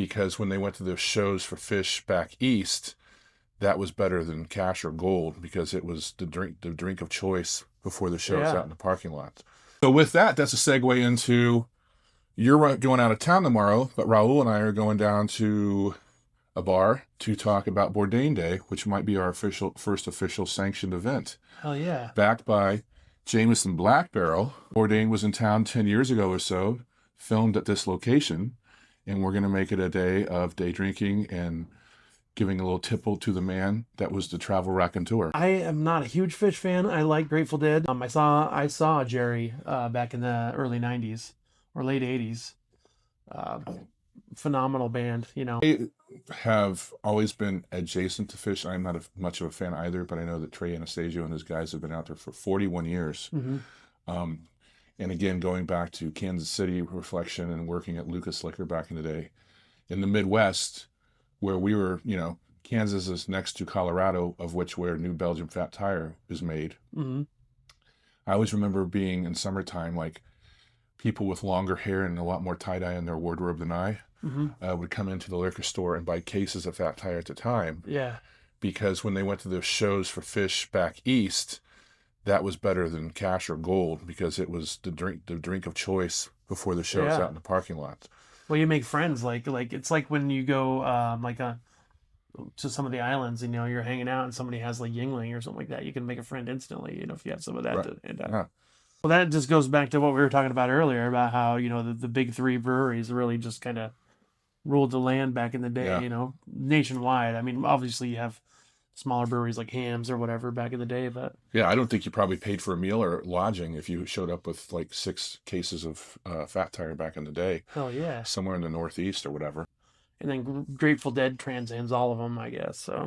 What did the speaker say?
because when they went to those shows for Phish back east, that was better than cash or gold because it was the drink of choice before the shows Yeah. out in the parking lot. So with that, that's a segue into you're going out of town tomorrow, but Raul and I are going down to a bar to talk about Bourdain Day, which might be our first official sanctioned event. Hell yeah. Backed by Jameson Black Barrel. Bourdain was in town 10 years ago or so, filmed at this location, and we're going to make it a day of day drinking and giving a little tipple to the man that was the travel raconteur. I am not a huge Phish fan. I like Grateful Dead. I saw Jerry back in the early '90s or late '80s. Uh, Phenomenal band, you know. I have always been adjacent to Phish. I'm not much of a fan either, but I know that Trey Anastasio and his guys have been out there for 41 years. Hmm. Um, and again, going back to Kansas City reflection and working at Lucas Liquor back in the day, in the Midwest, where we were, Kansas is next to Colorado, of which where New Belgium Fat Tire is made. Hmm. I always remember being in summertime, like people with longer hair and a lot more tie-dye in their wardrobe than I Hmm. would come into the liquor store and buy cases of Fat Tire at the time. Yeah. Because when they went to those shows for Phish back east, that was better than cash or gold because it was the drink of choice before the shows Yeah. out in the parking lot. Well, you make friends. Like it's like when you go to some of the islands, and you're hanging out, and somebody has like Yingling or something like that. You can make a friend instantly, if you have some of that. Right. Yeah. Well, that just goes back to what we were talking about earlier about how the big three breweries really just kind of ruled the land back in the day. Yeah. Nationwide. I mean, obviously you have smaller breweries like Hams or whatever back in the day, but Yeah, I don't think you probably paid for a meal or lodging if you showed up with like 6 cases of Fat Tire back in the day, hell yeah. somewhere in the Northeast or whatever. And then Grateful Dead transcends all of them, I guess. So.